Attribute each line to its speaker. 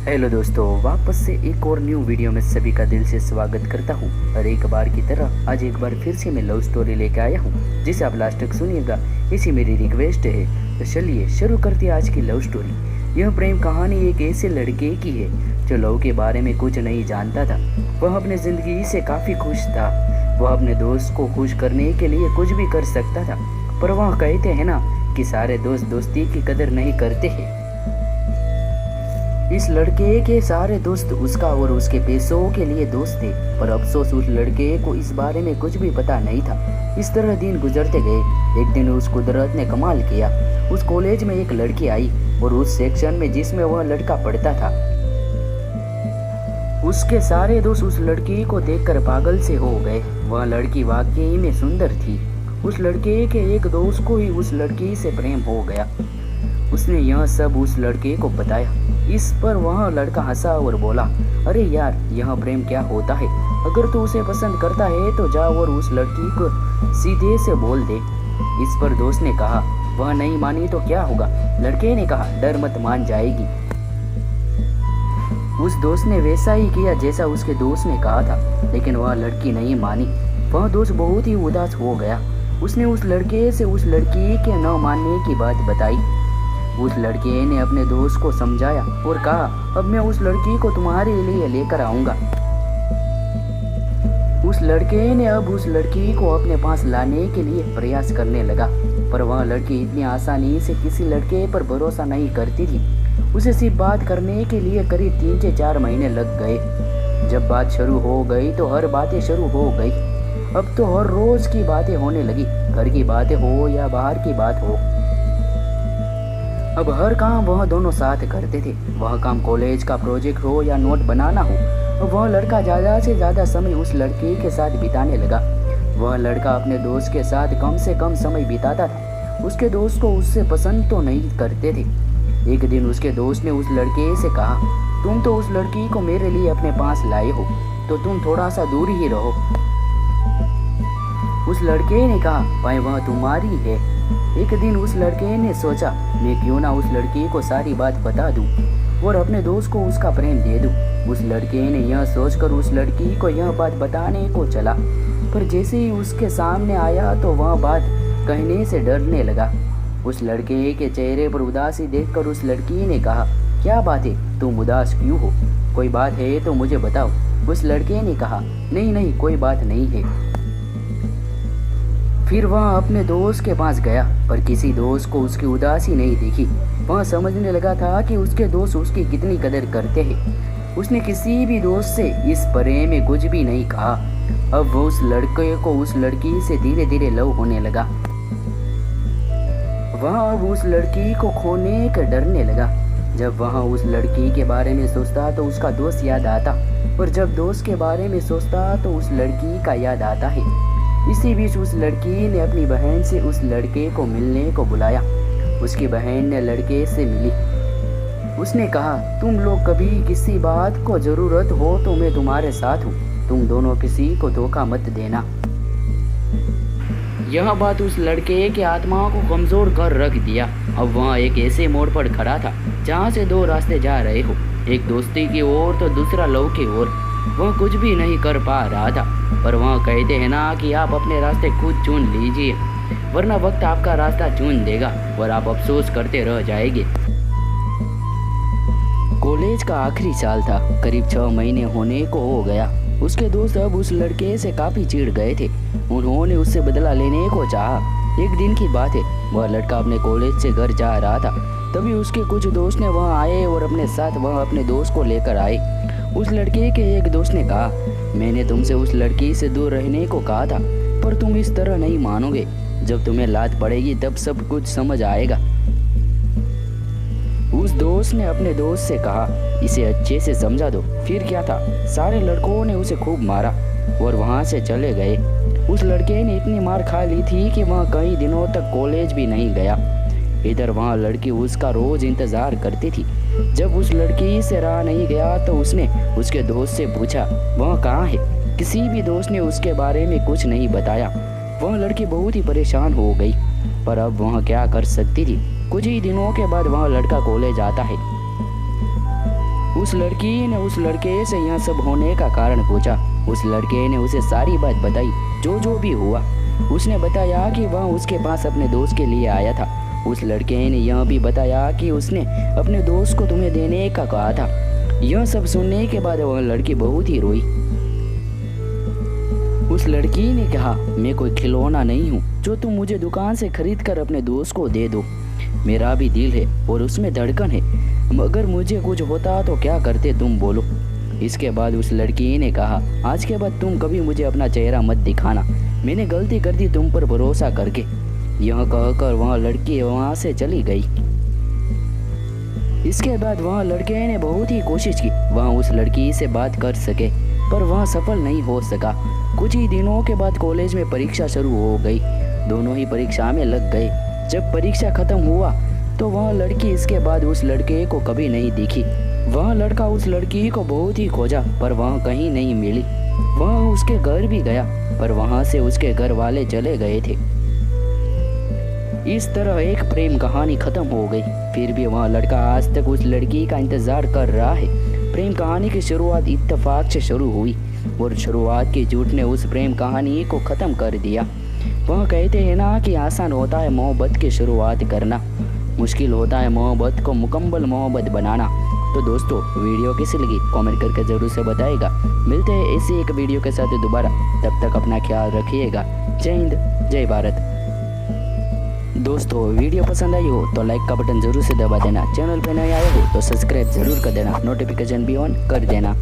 Speaker 1: Hello दोस्तों, वापस से एक और न्यू वीडियो में सभी का दिल से स्वागत करता हूं। और एक बार की तरह आज एक बार फिर से मैं लव स्टोरी लेके आया हूं, जिसे आप लास्ट तक सुनिएगा, इसी मेरी रिक्वेस्ट है। तो चलिए शुरू करते हैं आज की लव स्टोरी। यह प्रेम कहानी एक ऐसे लड़के की है जो लव के बारे में कुछ नहीं जानता था। वह अपनी ज़िंदगी से काफ़ी खुश था। वह अपने दोस्त को खुश करने के लिए कुछ भी कर सकता था, पर वह कहते हैं ना कि सारे दोस्त दोस्ती की कदर नहीं करते हैं। इस लड़के के सारे दोस्त उसका और उसके पैसों के लिए दोस्त थे, पर अफसोस उस लड़के को इस बारे में कुछ भी पता नहीं था। इस तरह दिन गुजरते गए। एक दिन उस कुदरत ने कमाल किया। उस कॉलेज में एक लड़की आई और उस सेक्शन में जिसमें वह लड़का पढ़ता था, उसके सारे दोस्त उस लड़की को देखकर पागल से हो गए। वह लड़की वाकई में सुंदर थी। उस लड़के के एक दोस्त को ही उस लड़की से प्रेम हो गया। उसने यह सब उस लड़के को बताया। इस पर वह लड़का हंसा और बोला, अरे यार, यह प्रेम क्या होता है? अगर तू उसे पसंद करता है तो जा और उस लड़की को सीधे से बोल दे। इस पर दोस्त ने कहा, वह नहीं मानी तो क्या होगा? लड़के ने कहा, डर मत, मान जाएगी। उस दोस्त ने वैसा ही किया जैसा उसके दोस्त ने कहा था, लेकिन वह लड़की नहीं मानी। वह दोस्त बहुत ही उदास हो गया। उसने उस लड़के से उस लड़की के न मानने की बात बताई। उस लड़के ने अपने दोस्त को समझाया और कहा, अब मैं उस लड़की को तुम्हारे लिए लेकर आऊंगा। उस लड़के ने अब उस लड़की को अपने पास लाने के लिए प्रयास करने लगा, पर वह लड़की इतनी आसानी से किसी लड़के पर भरोसा नहीं करती थी। उसे सिर्फ बात करने के लिए करीब 3 से 4 महीने लग गए। जब बात शुरू हो गई तो हर बातें शुरू हो गई। अब तो हर रोज की बातें होने लगी, घर की बातें हो या बाहर की बात हो। अब हर काम वह दोनों साथ करते थे। वह काम कॉलेज का प्रोजेक्ट हो या नोट बनाना हो। वह लड़का ज़्यादा से ज़्यादा समय उस लड़की के साथ बिताने लगा। वह लड़का अपने दोस्त के साथ कम से कम समय बिताता था। उसके दोस्त को उससे पसंद तो नहीं करते थे। एक दिन उसके दोस्त ने उस लड़के से कहा, तुम तो उस लड़की को मेरे लिए अपने पास लाए हो, तो तुम थोड़ा सा दूर ही रहो। उस लड़के ने कहा, भाई वह तुम्हारी है। एक दिन उस लड़के ने सोचा, मैं क्यों ना उस लड़की को सारी बात बता दूं और अपने दोस्त को उसका प्रेम दे दूं। उस लड़के ने यह सोचकर उस लड़की को यह बात बताने को चला, पर जैसे ही उसके सामने आया तो वह बात कहने से डरने लगा। उस लड़के के चेहरे पर उदासी देखकर उस लड़की ने कहा, क्या बात है, तुम उदास क्यों हो? कोई बात है तो मुझे बताओ। उस लड़के ने कहा, नहीं नहीं, कोई बात नहीं है। फिर वह अपने दोस्त के पास गया, पर किसी दोस्त को उसकी उदासी नहीं दिखी। वह समझने लगा था कि उसके दोस्त उसकी कितनी कदर करते हैं। उसने किसी भी दोस्त से इस बारे में कुछ भी नहीं कहा। अब वो उस लड़के को उस लड़की से धीरे धीरे लव होने लगा। वह अब उस लड़की को खोने का डरने लगा। जब वह उस लड़की के बारे में सोचता तो उसका दोस्त याद आता, और जब दोस्त के बारे में सोचता तो उस लड़की का याद आता है। इसी बीच उस लड़की ने अपनी बहन से उस लड़के को मिलने को बुलाया। उसकी बहन ने लड़के से मिली। उसने कहा, तुम लोग कभी किसी बात को जरूरत हो तो मैं तुम्हारे साथ हूँ। तुम दोनों किसी को धोखा मत देना। यह बात उस लड़के के आत्मा को कमजोर कर रख दिया। अब वह एक ऐसे मोड़ पर खड़ा था जहाँ से 2 रास्ते जा रहे हो, एक दोस्ती की ओर तो दूसरा लव की ओर। वह कुछ भी नहीं कर पा रहा था, पर वह कहते हैं ना कि आप अपने रास्ते खुद चुन लीजिए, वरना वक्त आपका रास्ता चुन देगा और आप अफसोस करते रह जाएंगे। कॉलेज का आखिरी साल था, करीब 6 महीने होने को हो गया। उसके दोस्त अब उस लड़के से काफ़ी चिढ़ गए थे। उन्होंने उससे बदला लेने को चाहा। एक दिन की बात है, वह लड़का अपने कॉलेज से घर जा रहा था, तभी उसके कुछ दोस्त ने वहाँ आए और अपने साथ वह अपने दोस्त को लेकर आए। उस लड़के के एक दोस्त ने कहा, मैंने तुमसे उस लड़की से दूर रहने को कहा था, पर तुम इस तरह नहीं मानोगे। जब तुम्हें लात पड़ेगी तब सब कुछ समझ आएगा। उस दोस्त ने अपने दोस्त से कहा, इसे अच्छे से समझा दो। फिर क्या था, सारे लड़कों ने उसे खूब मारा और वहाँ से चले गए। उस लड़के ने इतनी मार खा ली थी कि वह कई दिनों तक कॉलेज भी नहीं गया। इधर वहाँ लड़की उसका रोज इंतजार करती थी। जब उस लड़की से रहा नहीं गया तो उसने उसके दोस्त से पूछा, वह कहाँ है? किसी भी दोस्त ने उसके बारे में कुछ नहीं बताया। वह लड़की बहुत ही परेशान हो गई, पर अब वह क्या कर सकती थी। कुछ ही दिनों के बाद वह लड़का कॉलेज आता है। उस लड़की ने उस लड़के से यह सब होने का कारण पूछा। उस लड़के ने उसे सारी बात बताई, जो भी हुआ। उसने बताया कि वह उसके पास अपने दोस्त के लिए आया था। उस लड़के ने यह भी बताया कि उसने अपने दोस्त को तुम्हें देने का कहा था। यह सब सुनने के बाद वह लड़की बहुत ही रोई। उस लड़की ने कहा, मैं कोई खिलौना नहीं हूँ जो तुम मुझे दुकान से खरीद कर अपने दोस्त को दे दो। मेरा भी दिल है और उसमें धड़कन है। मगर मुझे कुछ होता तो क्या करते, तुम बोलो। इसके बाद उस लड़की ने कहा, आज के बाद तुम कभी मुझे अपना चेहरा मत दिखाना, मैंने गलती कर दी तुम पर भरोसा करके। यह कहकर वह लड़की वहाँ से चली गई। इसके बाद वह लड़के ने बहुत ही कोशिश की वह उस लड़की से बात कर सके, पर वह सफल नहीं हो सका। कुछ ही दिनों के बाद कॉलेज में परीक्षा शुरू हो गई। दोनों ही परीक्षा में लग गए। जब परीक्षा खत्म हुआ तो वह लड़की इसके बाद उस लड़के को कभी नहीं दिखी। वह लड़का उस लड़की को बहुत ही खोजा, पर वह कहीं नहीं मिली। वह उसके घर भी गया, पर वहां से उसके घर वाले चले गए थे। इस तरह एक प्रेम कहानी खत्म हो गई। फिर भी वह लड़का आज तक उस लड़की का इंतजार कर रहा है। प्रेम कहानी की शुरुआत इत्तेफाक से शुरू हुई और शुरुआत के झूठ ने उस प्रेम कहानी को ख़त्म कर दिया। वह कहते हैं ना कि आसान होता है मोहब्बत की शुरुआत करना, मुश्किल होता है मोहब्बत को मुकम्मल मोहब्बत बनाना। तो दोस्तों, वीडियो कैसी लगी कमेंट करके ज़रूर से बताइएगा। मिलते हैं ऐसी एक वीडियो के साथ दोबारा, तब तक अपना ख्याल रखिएगा। जय हिंद, जय भारत। दोस्तों, वीडियो पसंद आई हो तो लाइक का बटन ज़रूर से दबा देना। चैनल पर नए आए हो तो सब्सक्राइब ज़रूर कर देना, नोटिफिकेशन भी ऑन कर देना।